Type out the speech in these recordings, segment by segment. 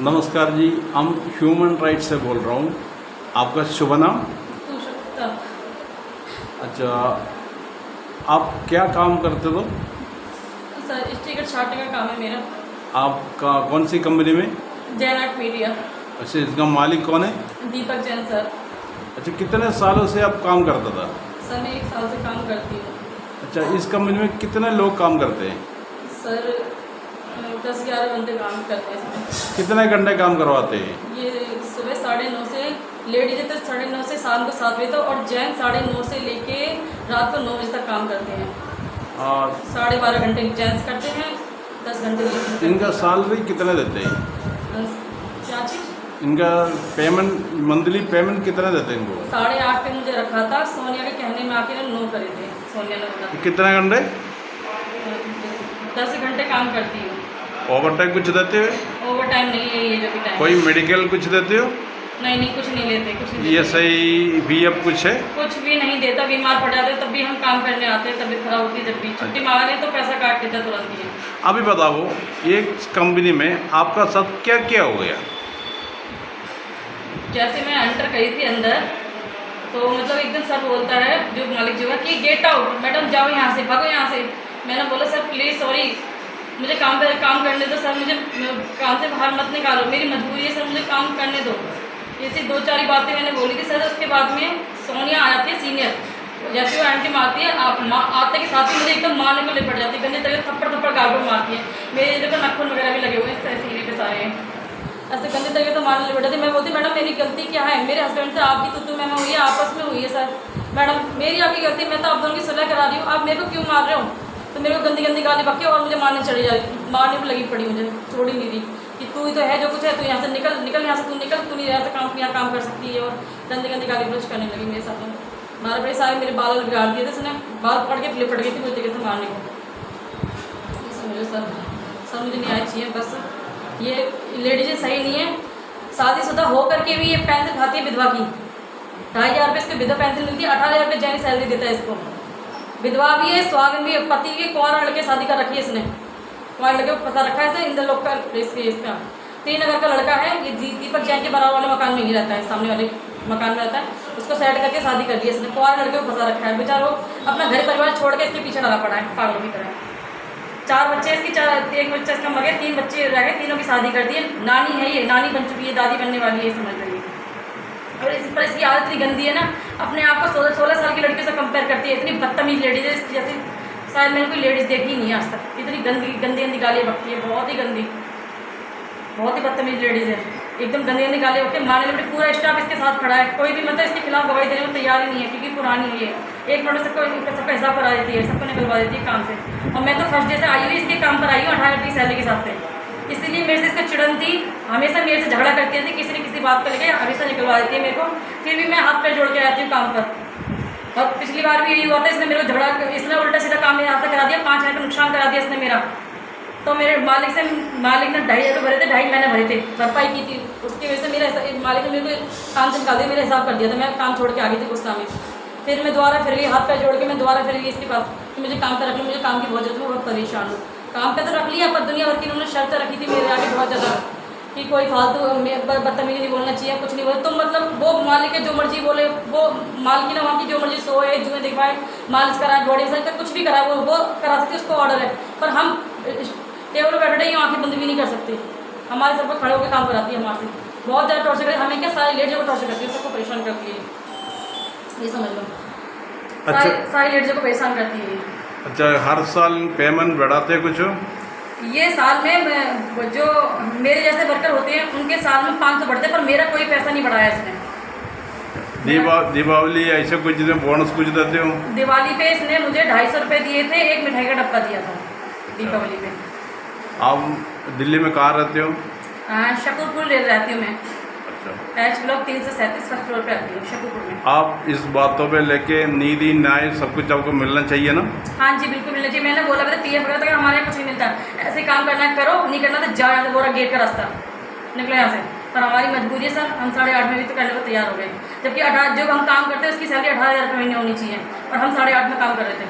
नमस्कार जी, हम human rights से बोल रहा हूँ। आपका शुभ नाम? अच्छा, आप क्या काम करते हो? सर स्टिकर छाटने का काम है मेरा। आपका कौन सी कंपनी में? Jain art media. अच्छा, इसका मालिक कौन है? दीपक जैन सर। अच्छा, कितने सालों से आप काम करता था? सर मैं 1 साल से काम करती हूँ। अच्छा, इस कंपनी में कितने लोग काम करते हैं? सर 10-11 बंदे काम करते हैं इसमें। कितने घंटे काम करवाते हैं? ये सुबह 9:30 से लेडीज है तो 9:30 से शाम को 7 बजे तक, और जैन 9:30 से लेके रात को 9 बजे तक काम करते हैं। और 12.5 घंटे जेंट्स करते हैं, 10 घंटे लेडीज। इनका सैलरी कितने देते हैं? क्या चीज़? इनका पेमेंट, मंथली पेमेंट कितना देते हैं इनको? 8:30 पे मुझे रखा था, सोनिया के कहने में आके ना 9 करे थे। सोनिया ने बोला कितने घंटे? 10 घंटे काम करती हूँ। ओवर टाइम कुछ देते हो? ओवर टाइम नहीं है, ये जो भी टाइम। कोई मेडिकल कुछ देते हो? नहीं, कुछ नहीं लेते, कुछ नहीं ये देते। सही भी अब कुछ है? कुछ भी नहीं देता। बीमार पड़ जाते तब भी हम काम करने आते हैं, तबीयत खराब होती है जब भी छुट्टी मांगने तो पैसा काट देता तुरंत ही। अभी बताओ, ये कंपनी में आपका साथ क्या क्या हो गया? जैसे मैं एंटर करी थी अंदर, तो मतलब एकदम सर बोलता है जो मालिक जो है कि गेट आउट, मैडम जाओ यहाँ से, भागो यहाँ से। मैंने बोला सर प्लीज़ सॉरी, मुझे काम करने दो सर, मुझे काम से बाहर मत निकालो, मेरी मजबूरी है सर, मुझे काम करने दो। ऐसी 2-4 बातें मैंने बोली थी सर। उसके बाद में सोनिया आ जाती है सीनियर, जैसे वो आंटी मारती है, आप आते के साथ ही मुझे एकदम मारने को ले पड़ जाती है, गंदे तरीके थप्पड़ गाल मारती है। मेरे इधर पर नाखून वगैरह भी लगे हुए हैं सीने पे सारे, ऐसे गंदे तरीके से मारने लग जाती। मैं बोलती मैडम मेरी गलती क्या है, मेरे हस्बैंड से आपकी तो मैं हुई है, आपस में हुई है सर, मैडम मेरी आपकी गलती, मैं तो आप दोनों की सुलह करा रही हूँ, आप मेरे को क्यों मार रहे हो? तो मेरे को गंदी गाली बकी और मुझे मारने चली जा रही, मारने पर लगी पड़ी, मुझे छोड़ ही नहीं रही कि तू ही तो है जो कुछ है, तू यहाँ से निकल यहाँ से, तू निकल, तू नहीं यहाँ से यहाँ काम कर सकती है। और गंदी गाली गलौज करने लगी मेरे साथ में। मारे बड़े सारे मेरे बाल बिगाड़ दिए थे उसने, बाल पकड़ के लिपट गई थी मुझे तरीके से मारने को। ये समझो सर मुझे न्याय चाहिए बस। ये लेडीजें सही नहीं है, शादीशुदा हो करके भी ये पेंसिल खाती है विधवा की। 2,500 रुपये इसको विधवा पेंसिल मिलती है, 18,000 रुपये जैन सैलरी देता है इसको। विधवा भी है, सुहागन भी है, पति के कुंवारा लड़के शादी कर रखी है इसने, कुंवारे लड़के को फंसा रखा है इसने। इंदर लोग का इसका 3 नगर का लड़का है, ये दीपक जैन के बराबर वाले मकान में ही रहता है, सामने वाले मकान में रहता है। उसको सेट करके शादी कर दी इसने, कुंवारे लड़के को फंसा रखा है बेचारा, अपना घर परिवार छोड़ के इसके पीछे लगा पड़ा है पागल की तरह। 4 बच्चे इसकी, 1 बच्चा इसका मर गया, 3 बच्चे रह गए, तीनों की शादी कर दी है। नानी है, ये नानी बन चुकी है, दादी बनने वाली है, समझ रही है। और इस पर इसकी आदत इतनी गंदी है ना, अपने आप को 16 साल की लड़की से कंपेयर करती है। इतनी बदतमीज लेडीज है इसकी, जैसे शायद मैंने कोई लेडीज़ देखी नहीं आज तक। इतनी गंदी गालियाँ बकती है, बहुत ही बदतमीज लेडीज़ है, एकदम गंदी गालियाँ बकती है। मारने में पूरा स्टाफ इसके साथ खड़ा है, कोई भी मतलब इसके खिलाफ गवाही देने को तैयार ही नहीं है, क्योंकि पुरानी है ये। 1 मिनट सबका हिसाब करा देती है, सबको निकलवा देती है काम से। और मैं तो फर्स्ट डे से आई हुई इसके काम पर आई हूँ, 18,000 रुपये सैलरी के हिसाब से। इसीलिए मेरे से इसका चिड़न थी, हमेशा मेरे से झगड़ा करती थी, किसी न किसी बात को लेकर हमेशा निकलवा देती है मेरे को। फिर भी मैं हाथ पैर जोड़ के आती हूँ काम पर। और पिछली बार भी यही हुआ था, इसने मेरे को इसने उल्टा सीधा काम मेरे हाथ से करा दिया, 5,000 का नुकसान करा दिया इसने मेरा। तो मेरे मालिक ने 2,500 रुपये भरे थे, 2.5 महीने भरे थे, भरपाई की थी। उसकी वजह से मेरा मालिक ने मेरे को काम से निकाल दिया, मेरा हिसाब कर दिया था, मैं काम छोड़ के आ गई थी गुस्सा में। फिर मैं दोबारा फिर गई, हाथ पैर जोड़ के मैं दोबारा फिर गई इसके पास कि मुझे काम पर रख लो, मुझे काम की बहुत ज़रूरत है, बहुत परेशान हूँ। काम पे तो रख लिया, पर दुनिया भर की उन्होंने शर्त रखी थी मेरे आगे बहुत ज़्यादा कि कोई फालतू बदतमीजी नहीं बोलना चाहिए, कुछ नहीं बोले। तो मतलब वो मालिक है जो मर्जी बोले, वो मालिक ना वहाँ की जो मर्जी सोए, जुए दिखवाए, मालिश कराए, बॉडी मसाज का कुछ भी कराए, वो करा सकते, उसको ऑर्डर है। पर हम टेबल पर बैठे ही आँखें बंद भी नहीं कर सकते, हमारे सर पर खड़े होकर काम कराती है हमारे से। बहुत ज़्यादा टॉर्चर करती है हमें, क्या सारी लेडीज़ों को टॉर्चर करती है, सबको परेशान करती है, ये समझ लो। सारी लेडीज़ों को परेशान करती है। अच्छा, हर साल पेमेंट बढ़ाते हैं कुछ? ये साल में जो मेरे जैसे वर्कर होते हैं उनके साल में 500 बढ़ते हैं, पर मेरा कोई पैसा नहीं बढ़ाया इसने। दीपावली ऐसे कुछ जिसमें बोनस कुछ देते हो? दिवाली पे इसने मुझे 250 रुपये दिए थे, एक मिठाई का डब्बा दिया था दीपावली पे। आप दिल्ली में कहाँ रहते हो? शकरपुर रहती हूँ मैं। अच्छा, एच ब्लॉक 337 फर्स्ट फ्लोर पे आती हूँ शकरपुर में। आप इस बातों पे लेके नीति न्याय सब कुछ आपको मिलना चाहिए ना? हाँ जी बिल्कुल मिलना चाहिए। मैंने बोला था PF वगैरह तो हमारे यहाँ कुछ नहीं मिलता, ऐसे काम करना है करो, नहीं करना तो जाओ यहाँ से, बोरा गेट का रास्ता निकलो यहाँ से। पर हमारी मजबूरी है सर, हम 8:30 में भी तो करने को तैयार हो गए, जबकि 18 जो हम काम करते हैं उसकी सैलरी 18,000 रुपये महीने होनी चाहिए, और हम 8:30 में काम कर रहे थे।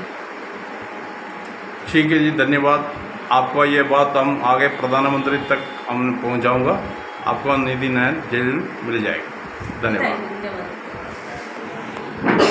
ठीक है जी, धन्यवाद। आपका ये बात हम आगे प्रधानमंत्री तक हम पहुँचाऊँगा। आपको निधि न्याय जरूर मिल जाएगा। धन्यवाद। धन्यवाद।